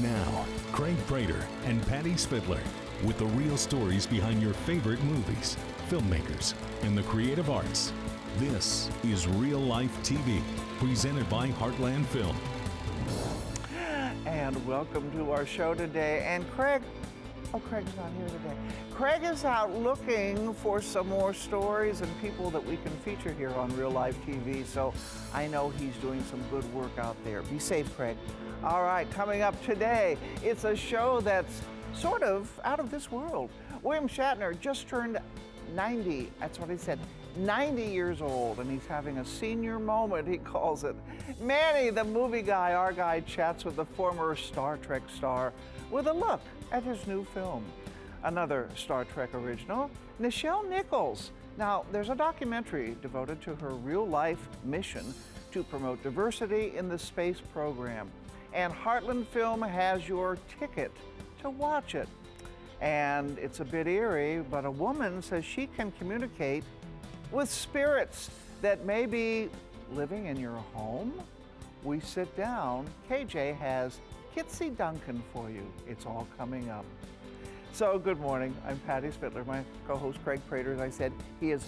Now, Craig Prater and Patty Spidler with the real stories behind your favorite movies, filmmakers, and the creative arts. This is Real Life TV, presented by Heartland Film. And welcome to our show today. And Craig's not here today. Craig is out looking for some more stories and people that we can feature here on Real Life TV. So I know he's doing some good work out there. Be safe, Craig. All right, coming up today, it's a show that's sort of out of this world. William Shatner just turned 90. That's what he said. 90 years old, and he's having a senior moment, he calls it. Manny, the movie guy, our guy, chats with the former Star Trek star with a look at his new film. Another Star Trek original, Nichelle Nichols. Now, there's a documentary devoted to her real-life mission to promote diversity in the space program. And Heartland Film has your ticket to watch it. And it's a bit eerie, but a woman says she can communicate with spirits that may be living in your home. We sit down. KJ has Kitsy Duncan for you. It's all coming up. So good morning. I'm Patty Spidler. My co-host Craig Prater, as I said, he is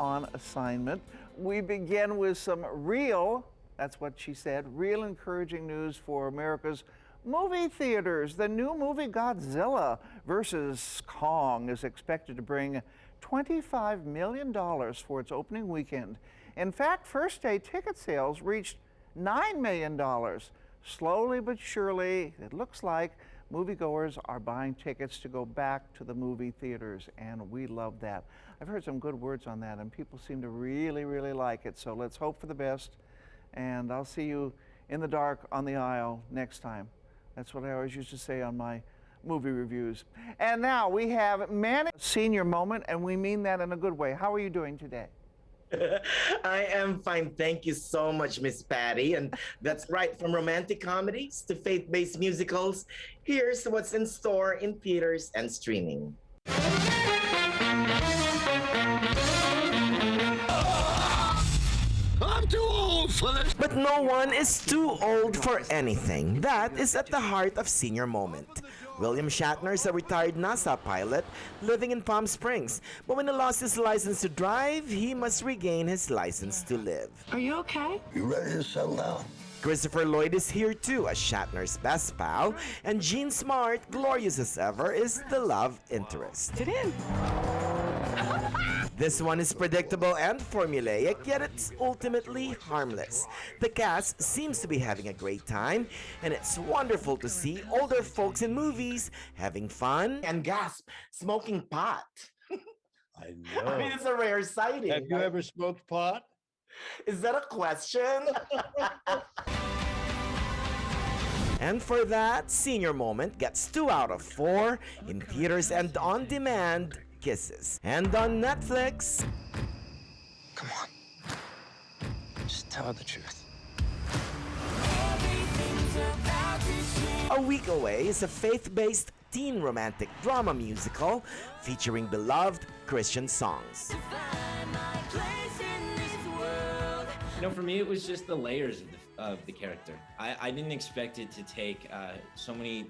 on assignment. We begin with some real, that's what she said, real encouraging news for America's movie theaters. The new movie Godzilla vs. Kong is expected to bring $25 million for its opening weekend. In fact, first-day ticket sales reached $9 million. Slowly but surely, it looks like moviegoers are buying tickets to go back to the movie theaters, and we love that. I've heard some good words on that, and people seem to really, really like it. So let's hope for the best, and I'll see you in the dark on the aisle next time. That's what I always used to say on my movie reviews. And now we have Manny's senior moment, and we mean that in a good way. How are you doing today? I am fine. Thank you so much, Miss Patty. And that's right, from romantic comedies to faith-based musicals, here's what's in store in theaters and streaming. I'm too old for this. But no one is too old for anything. That is at the heart of Senior Moment. William Shatner is a retired NASA pilot living in Palm Springs. But when he lost his license to drive, he must regain his license to live. Are you okay? You ready to settle down? Christopher Lloyd is here too as Shatner's best pal, and Jean Smart, glorious as ever, is the love interest. Sit in. This one is predictable and formulaic, yet it's ultimately harmless. The cast seems to be having a great time, and it's wonderful to see older folks in movies having fun and gasp, smoking pot. I know. I mean, it's a rare sighting. Have you ever smoked pot? Is that a question? And for that, Senior Moment gets 2 out of 4 in theaters and on-demand kisses. And on Netflix, Come on. Just tell her the truth. A Week Away is a faith-based teen romantic drama musical featuring beloved Christian songs. You know, for me, it was just the layers of the character. I didn't expect it to take so many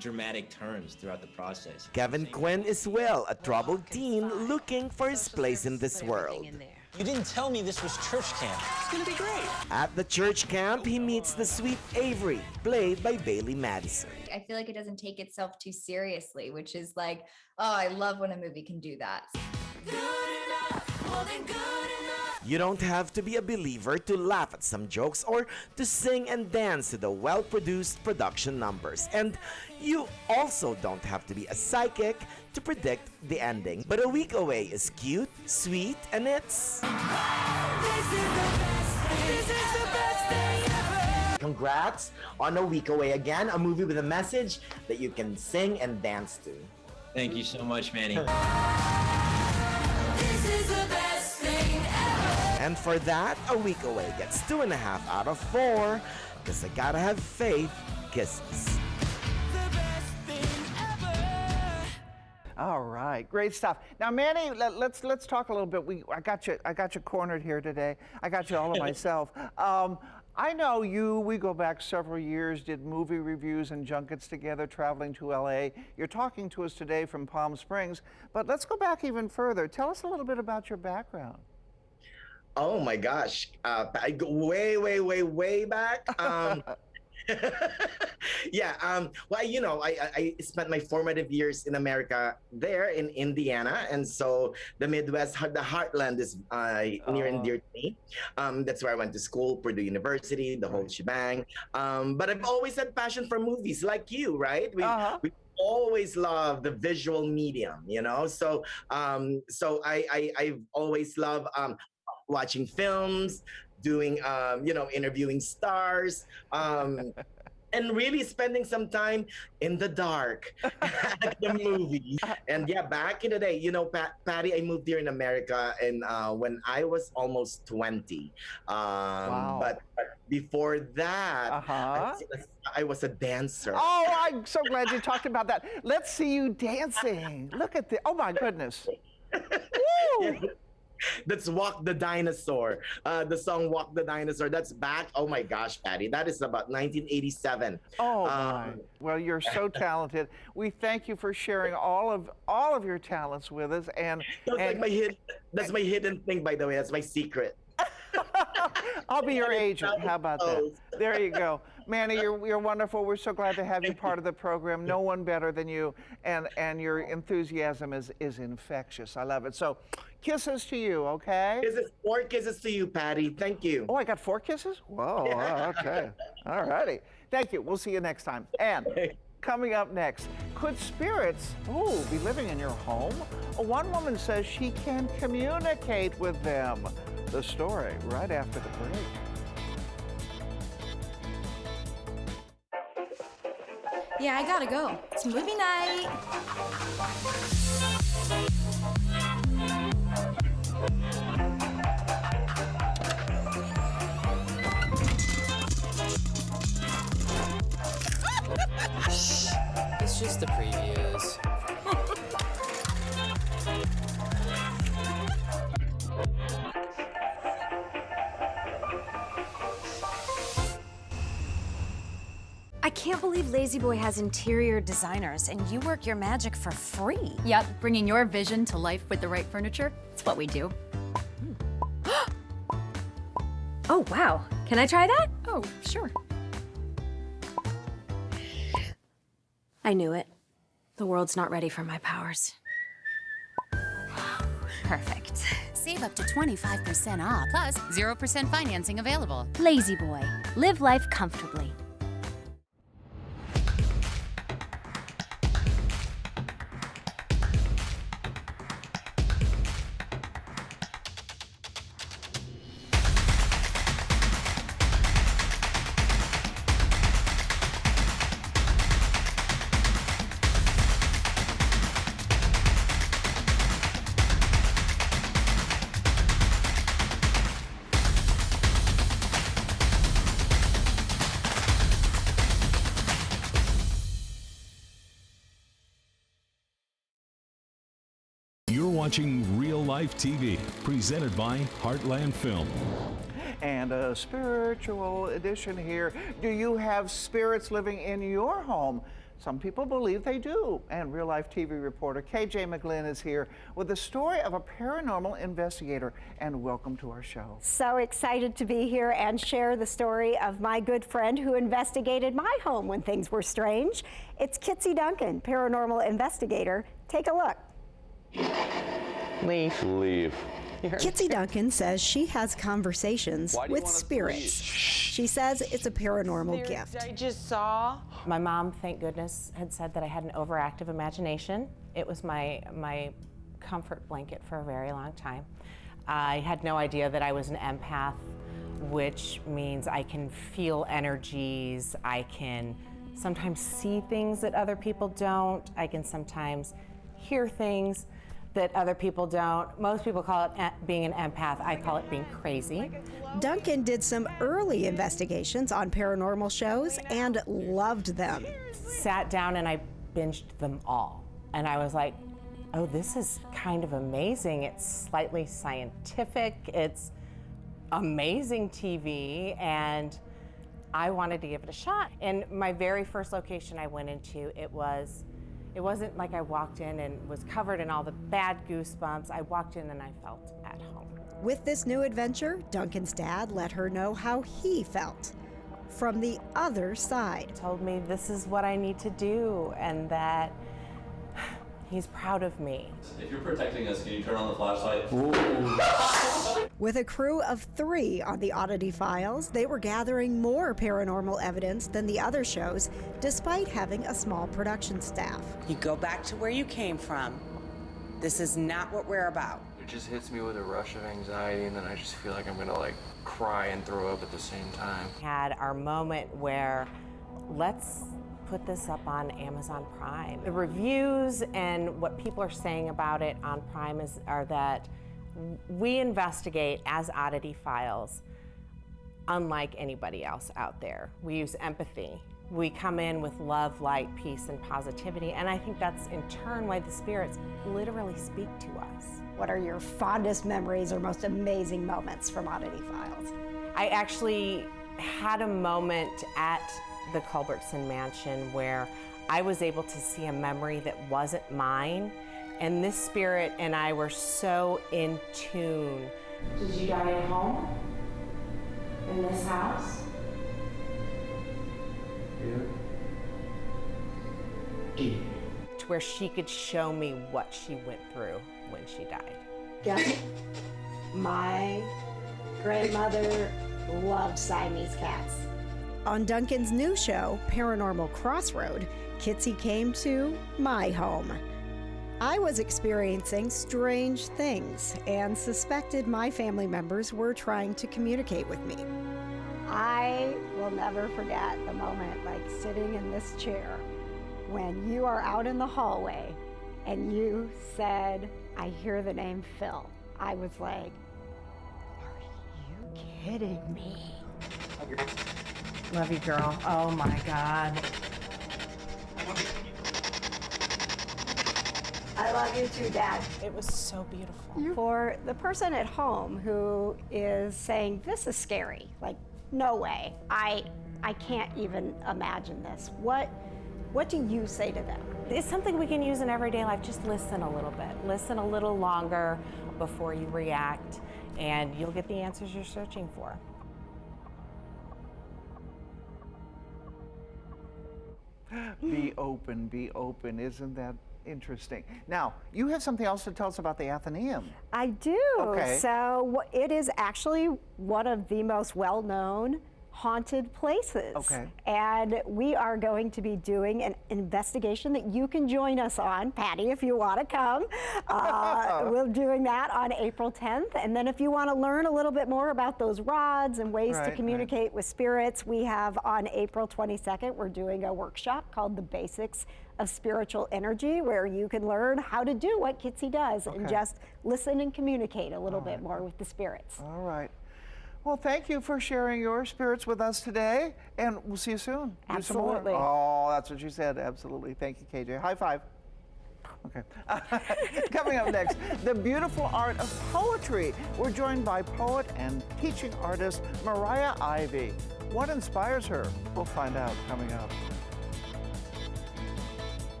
dramatic turns throughout the process. Kevin Quinn is Will, a troubled teen looking for his place in this world. You didn't tell me this was church camp. It's gonna be great. At the church camp, he meets the sweet Avery, played by Bailey Madison. I feel like it doesn't take itself too seriously, which is like, oh, I love when a movie can do that. Good enough, more than good enough. You don't have to be a believer to laugh at some jokes or to sing and dance to the well-produced production numbers. And you also don't have to be a psychic to predict the ending. But A Week Away is cute, sweet, and it's... This is the best thing. This is the best thing ever. Congrats on A Week Away again, a movie with a message that you can sing and dance to. Thank you so much, Manny. This is the best thing ever. And for that, A Week Away gets 2.5 out of 4, because I gotta have faith, kisses. The best thing ever. All right, great stuff. Now, Manny, let's talk a little bit. I got you cornered here today. I got you all to myself. I know you, we go back several years, did movie reviews and junkets together, traveling to LA. You're talking to us today from Palm Springs, but let's go back even further. Tell us a little bit about your background. Oh my gosh, I go way, way, way, way back. Yeah, well, I spent my formative years in America there in Indiana. And so the Midwest, the Heartland is near and dear to me. That's where I went to school, Purdue University, the whole shebang. But I've always had passion for movies like you, right? We always love the visual medium, I've always loved watching films, doing, interviewing stars, and really spending some time in the dark at the movies. And yeah, back in the day, Patty, I moved here in America and when I was almost 20. Wow. But before that, I was a dancer. Oh, I'm so glad you talked about that. Let's see you dancing. Look at this. Oh my goodness. Woo! That's Walk the Dinosaur. The song Walk the Dinosaur. That's back. Oh my gosh, Patty. That is about 1987. Oh my. Well, you're so talented. We thank you for sharing all of your talents with us. That's my hidden thing, by the way. That's my secret. I'll be your agent. How about that? There you go. Manny, you're wonderful. We're so glad to have you part of the program. No one better than you. And your enthusiasm is infectious. I love it. So kisses to you, okay? 4 kisses to you, Patty. Thank you. Oh, I got 4 kisses? Whoa, okay. All righty. Thank you. We'll see you next time. And coming up next, could spirits, be living in your home? One woman says she can communicate with them. The story right after the break. Yeah, I gotta go. It's movie night. It's just the previews. I can't believe Lazy Boy has interior designers and you work your magic for free. Yep, bringing your vision to life with the right furniture. It's what we do. Oh, wow. Can I try that? Oh, sure. I knew it. The world's not ready for my powers. Perfect. Save up to 25% off, plus 0% financing available. Lazy Boy. Live life comfortably. You're watching Real Life TV, presented by Heartland Film. And a spiritual edition here. Do you have spirits living in your home? Some people believe they do. And Real Life TV reporter KJ McGlynn is here with the story of a paranormal investigator. And welcome to our show. So excited to be here and share the story of my good friend who investigated my home when things were strange. It's Kitsy Duncan, paranormal investigator. Take a look. Leave. Kitsy Duncan says she has conversations with spirits. She says it's a paranormal gift. I just saw. My mom, thank goodness, had said that I had an overactive imagination. It was my comfort blanket for a very long time. I had no idea that I was an empath, which means I can feel energies. I can sometimes see things that other people don't. I can sometimes hear things that other people don't. Most people call it being an empath. I call it being crazy. Duncan did some early investigations on paranormal shows and loved them. Sat down and I binged them all. And I was like, oh, this is kind of amazing. It's slightly scientific. It's amazing TV. And I wanted to give it a shot. And my very first location I went into, it wasn't like I walked in and was covered in all the bad goosebumps. I walked in and I felt at home. With this new adventure, Duncan's dad let her know how he felt from the other side. He told me this is what I need to do and that he's proud of me. If you're protecting us, can you turn on the flashlight? With a crew of 3 on the Oddity Files, they were gathering more paranormal evidence than the other shows, despite having a small production staff. You go back to where you came from. This is not what we're about. It just hits me with a rush of anxiety, and then I just feel like I'm gonna like cry and throw up at the same time. Had our moment where let's put this up on Amazon Prime. The reviews and what people are saying about it on Prime are that we investigate as Oddity Files unlike anybody else out there. We use empathy. We come in with love, light, peace, and positivity, and I think that's in turn why the spirits literally speak to us. What are your fondest memories or most amazing moments from Oddity Files? I actually had a moment at the Culbertson Mansion where I was able to see a memory that wasn't mine, and this spirit and I were so in tune. Did you die at home? In this house? Yeah. To where she could show me what she went through when she died. Yeah. My grandmother loved Siamese cats. On Duncan's new show, Paranormal Crossroad, Kitsy came to my home. I was experiencing strange things and suspected my family members were trying to communicate with me. I will never forget the moment, like sitting in this chair, when you are out in the hallway and you said, I hear the name Phil. I was like, are you kidding me? Love you, girl. Oh my God. I love you too, Dad. It was so beautiful. For the person at home who is saying, this is scary, like, no way, I can't even imagine this. What do you say to them? It's something we can use in everyday life. Just listen a little bit. Listen a little longer before you react, and you'll get the answers you're searching for. Be open, be open. Isn't that interesting? Now, you have something else to tell us about the Athenaeum. I do. Okay. So it is actually one of the most well-known haunted places. Okay. And we are going to be doing an investigation that you can join us on, Patty, if you want to come. We're doing that on April 10th. And then if you want to learn a little bit more about those rods and ways to communicate with spirits, we have on April 22nd, we're doing a workshop called The Basics of Spiritual Energy, where you can learn how to do what Kitsy does and just listen and communicate a little bit more with the spirits. All right. Well, thank you for sharing your spirits with us today, and we'll see you soon. Absolutely. Do some more. Oh, that's what you said. Absolutely. Thank you, KJ. High five. Okay. Coming up next, the beautiful art of poetry. We're joined by poet and teaching artist Mariah Ivy. What inspires her? We'll find out coming up.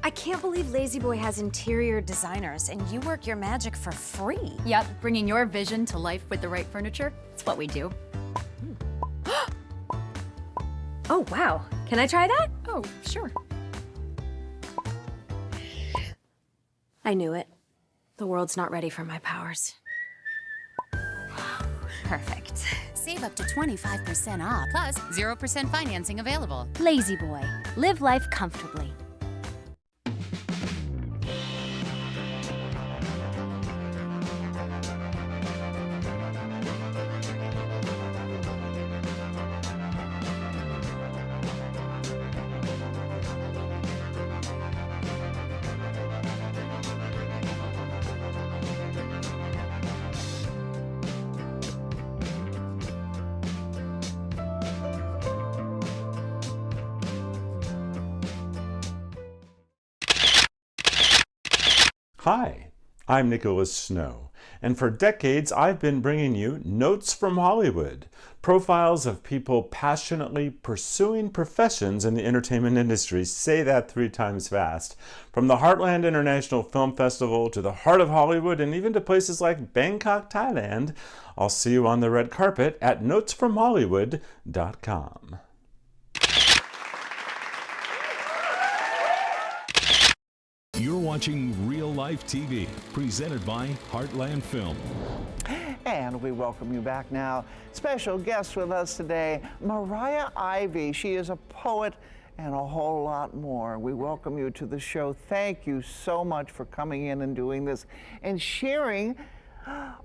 I can't believe Lazy Boy has interior designers and you work your magic for free. Yep, bringing your vision to life with the right furniture. It's what we do. Oh, wow. Can I try that? Oh, sure. I knew it. The world's not ready for my powers. Perfect. Save up to 25% off, plus 0% financing available. Lazy Boy. Live life comfortably. Hi, I'm Nicholas Snow, and for decades I've been bringing you Notes from Hollywood, profiles of people passionately pursuing professions in the entertainment industry. Say that 3 times fast. From the Heartland International Film Festival to the heart of Hollywood and even to places like Bangkok, Thailand, I'll see you on the red carpet at notesfromhollywood.com. You're watching Real Life TV, presented by Heartland Film. And we welcome you back now. Special guest with us today, Mariah Ivy. She is a poet and a whole lot more. We welcome you to the show. Thank you so much for coming in and doing this and sharing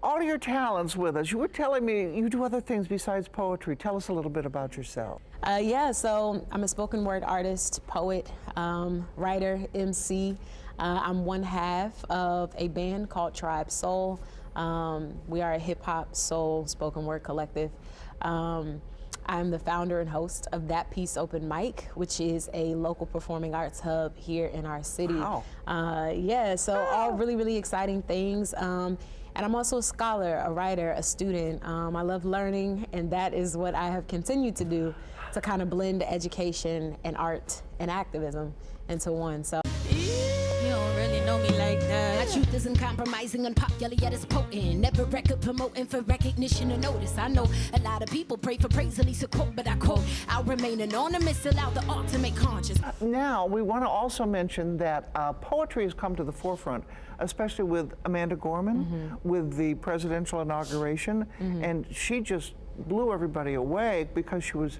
all your talents with us. You were telling me you do other things besides poetry. Tell us a little bit about yourself. Yeah, so I'm a spoken word artist, poet, writer, MC. I'm one half of a band called Tribe Soul. We are a hip hop, soul, spoken word collective. I'm the founder and host of That Piece Open Mic, which is a local performing arts hub here in our city. Wow. Yeah, so all really, really exciting things. And I'm also a scholar, a writer, a student. I love learning, and that is what I have continued to do, to kind of blend education and art and activism into one. So. You don't really know me like that. My truth isn't compromising, unpopular yet it's potent. Never record promoting for recognition or notice. I know a lot of people pray for praise, at least a quote, but I quote, I'll remain anonymous, allow the art to make conscious. Now, we want to also mention that poetry has come to the forefront, especially with Amanda Gorman, with the presidential inauguration, and she just blew everybody away because she was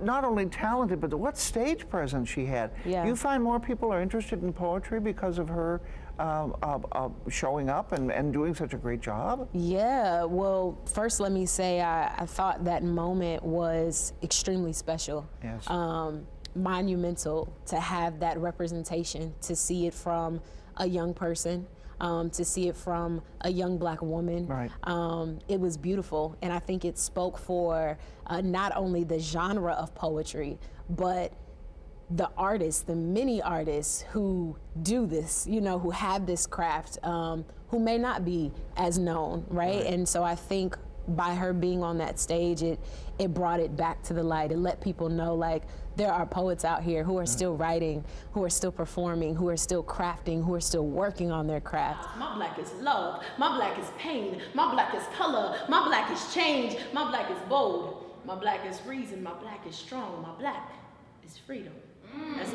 not only talented, but what stage presence she had. Yeah. You find more people are interested in poetry because of her showing up and doing such a great job? Yeah, well, first let me say I thought that moment was extremely special. Yes. Monumental to have that representation, to see it from a young person, to see it from a young Black woman. Right. It was beautiful, and I think it spoke for not only the genre of poetry, but the artists, the many artists who do this, you know, who have this craft, who may not be as known, right? And so I think by her being on that stage, it brought it back to the light. It let people know, like, there are poets out here who are still writing, who are still performing, who are still crafting, who are still working on their craft. My Black is love, my Black is pain, my Black is color, my Black is change, my Black is bold, my Black is reason, my Black is strong, my Black is freedom. That's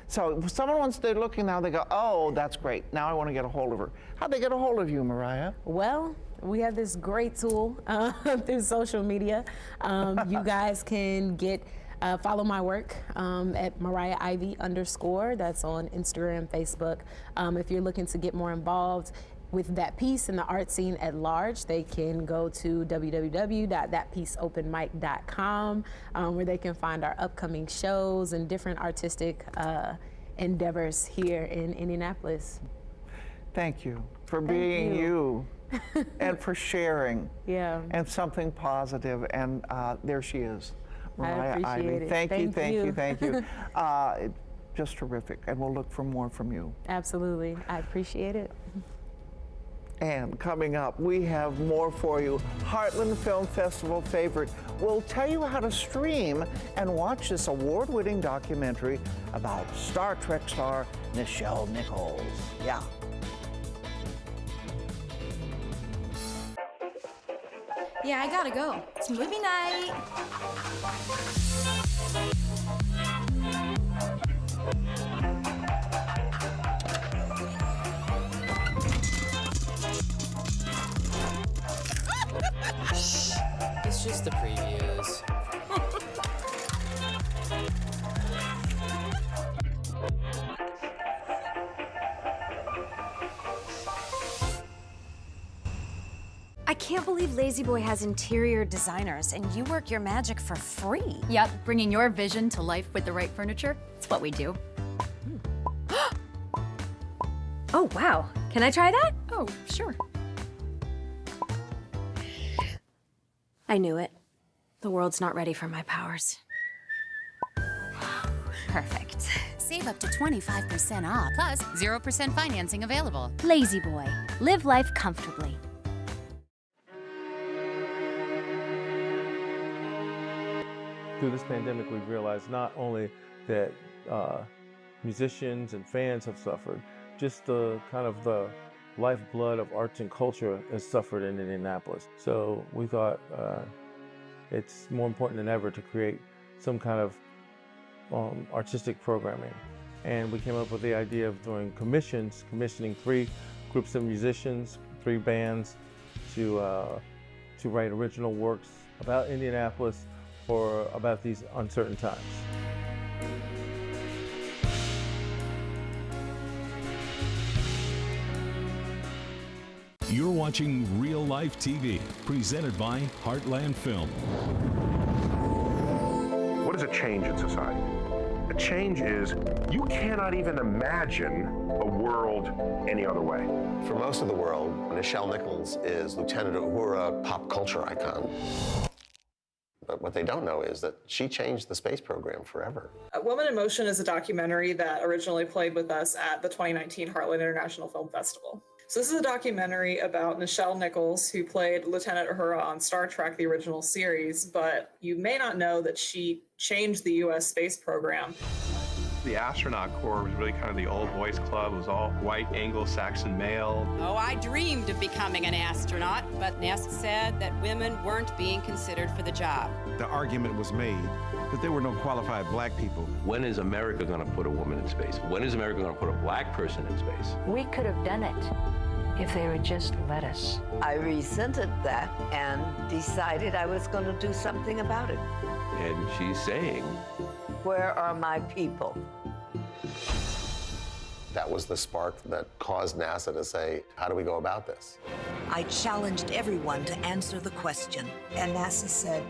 So if someone wants, they're looking now, they go, oh, that's great. Now I want to get a hold of her. How'd they get a hold of you, Mariah? Well, we have this great tool through social media. You guys can follow my work at Mariah Ivy _. That's on Instagram, Facebook. If you're looking to get more involved with that piece and the art scene at large, they can go to www.thatpieceopenmic.com, where they can find our upcoming shows and different artistic endeavors here in Indianapolis. Thank you for being you and for sharing and something positive. And there she is, Mariah Ivy. it. Thank you. Just terrific. And we'll look for more from you. Absolutely. I appreciate it. And coming up, we have more for you. Heartland Film Festival favorite. We'll tell you how to stream and watch this award-winning documentary about Star Trek star Nichelle Nichols. Yeah. Yeah, I gotta go. It's movie night. It's just the previews. I can't believe Lazy Boy has interior designers and you work your magic for free. Yep, bringing your vision to life with the right furniture. It's what we do. Oh, wow. Can I try that? Oh, sure. I knew it. The world's not ready for my powers. Perfect. Save up to 25% off, plus 0% financing available. Lazy Boy. Live life comfortably. Through this pandemic, we've realized not only that musicians and fans have suffered, just the kind of the lifeblood of arts and culture has suffered in Indianapolis. So we thought it's more important than ever to create some kind of artistic programming. And we came up with the idea of doing commissioning 3 groups of musicians, 3 bands to write original works about Indianapolis or about these uncertain times. You're watching Real Life TV, presented by Heartland Film. What is a change in society? A change is you cannot even imagine a world any other way. For most of the world, Nichelle Nichols is Lieutenant Uhura pop culture icon. But what they don't know is that she changed the space program forever. Woman in Motion is a documentary that originally played with us at the 2019 Heartland International Film Festival. So this is a documentary about Nichelle Nichols, who played Lieutenant Uhura on Star Trek, the original series, but you may not know that she changed the U.S. space program. The astronaut corps was really kind of the old boys club. It was all white Anglo-Saxon male. Oh, I dreamed of becoming an astronaut, but NASA said that women weren't being considered for the job. The argument was made that there were no qualified black people. When is America going to put a woman in space? When is America going to put a black person in space? We could have done it if they would just let us. I resented that and decided I was going to do something about it. And she's saying, where are my people? That was the spark that caused NASA to say, how do we go about this? I challenged everyone to answer the question, and NASA said,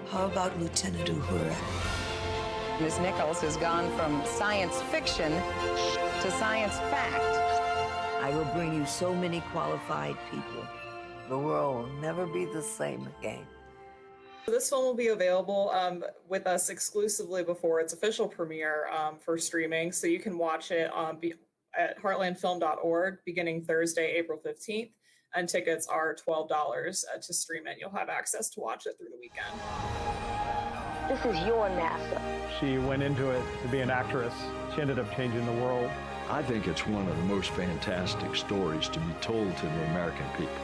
how about Lieutenant Uhura? Ms. Nichols has gone from science fiction to science fact. I will bring you so many qualified people. The world will never be the same again. This film will be available with us exclusively before its official premiere for streaming, so you can watch it at heartlandfilm.org beginning Thursday, April 15th, and tickets are $12 to stream it. You'll have access to watch it through the weekend. This is your NASA. She went into it to be an actress. She ended up changing the world. I think it's one of the most fantastic stories to be told to the American people.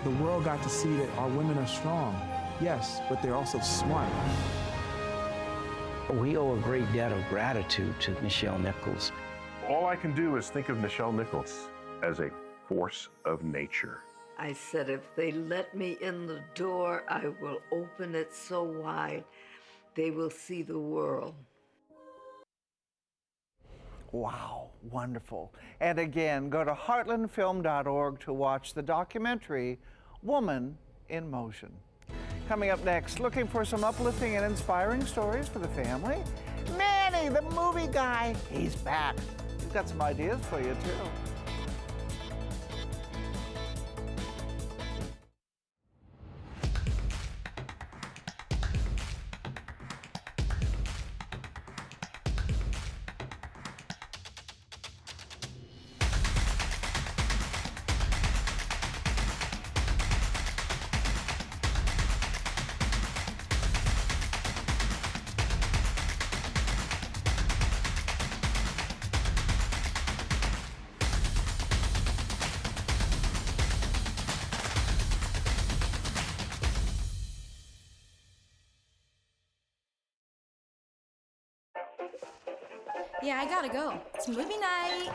The world got to see that our women are strong. Yes, but they're also smart. We owe a great debt of gratitude to Nichelle Nichols. All I can do is think of Nichelle Nichols as a force of nature. I said, if they let me in the door, I will open it so wide they will see the world. Wow, wonderful. And again, go to heartlandfilm.org to watch the documentary, Woman in Motion. Coming up next, looking for some uplifting and inspiring stories for the family? Manny, the movie guy, he's back. He's got some ideas for you, too. Yeah, I gotta go. It's movie night.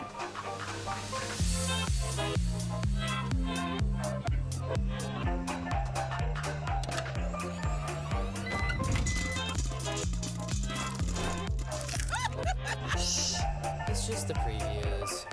It's just the previews.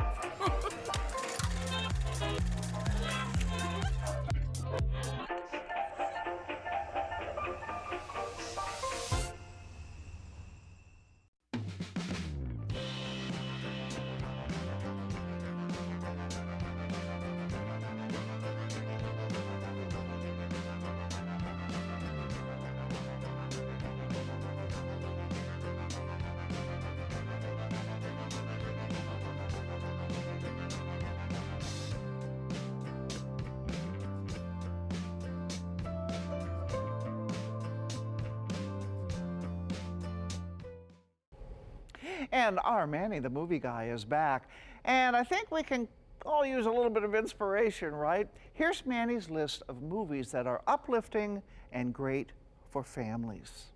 And our Manny, the movie guy, is back. And I think we can all use a little bit of inspiration, right? Here's Manny's list of movies that are uplifting and great for families.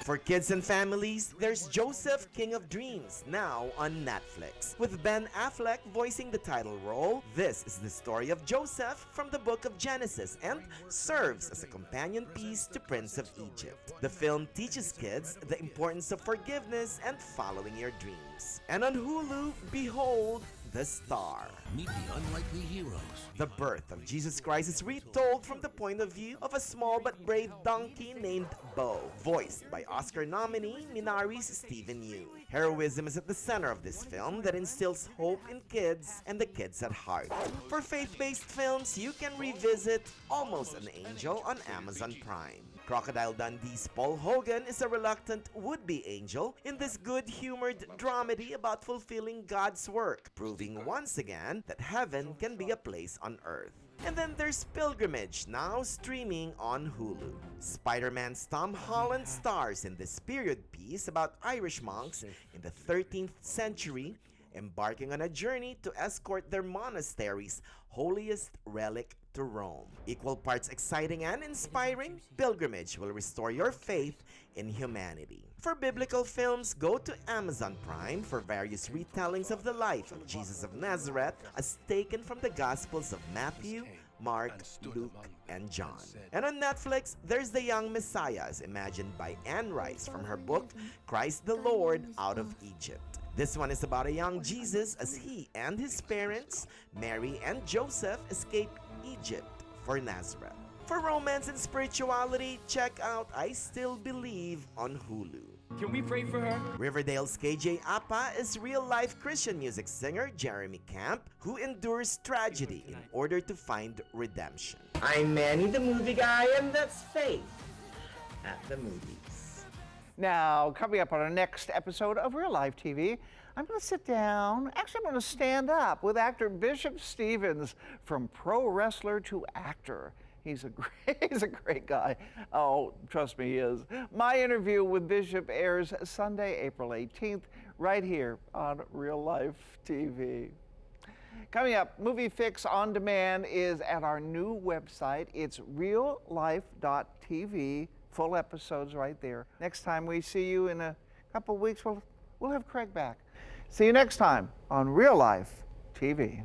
For kids and families, there's Joseph, King of Dreams, now on Netflix. With Ben Affleck voicing the title role, this is the story of Joseph from the book of Genesis and serves as a companion piece to Prince of Egypt. The film teaches kids the importance of forgiveness and following your dreams. And on Hulu, behold, The Star. Meet the unlikely heroes. The birth of Jesus Christ is retold from the point of view of a small but brave donkey named Bo, voiced by Oscar nominee Minari's Stephen Yu. Heroism is at the center of this film that instills hope in kids and the kids at heart. For faith-based films, you can revisit Almost an Angel on Amazon Prime. Crocodile Dundee's Paul Hogan is a reluctant would-be angel in this good-humored dramedy about fulfilling God's work, proving once again that heaven can be a place on earth. And then there's Pilgrimage, now streaming on Hulu. Spider-Man's Tom Holland stars in this period piece about Irish monks in the 13th century, embarking on a journey to escort their monastery's holiest relic to Rome. Equal parts exciting and inspiring, Pilgrimage will restore your faith in humanity. For biblical films, go to Amazon Prime for various retellings of the life of Jesus of Nazareth as taken from the Gospels of Matthew, Mark, Luke, and John. And on Netflix, there's The Young Messiah as imagined by Anne Rice from her book, Christ the Lord Out of Egypt. This one is about a young Jesus as he and his parents, Mary and Joseph, escape Egypt for Nazareth. For romance and spirituality, check out I Still Believe on Hulu. Can we pray for her? Riverdale's KJ Apa is real-life Christian music singer Jeremy Camp, who endures tragedy in order to find redemption. I'm Manny the movie guy, and that's Faith at the movies. Now, coming up on our next episode of Real Life TV, I'm going to sit down, actually I'm going to stand up with actor Bishop Stevens, from pro wrestler to actor. He's a great guy. Oh, trust me, he is. My interview with Bishop airs Sunday, April 18th, right here on Real Life TV. Coming up, Movie Fix On Demand is at our new website. It's reallife.tv. Full episodes right there. Next time we see you in a couple weeks, we'll have Craig back. See you next time on Real Life TV.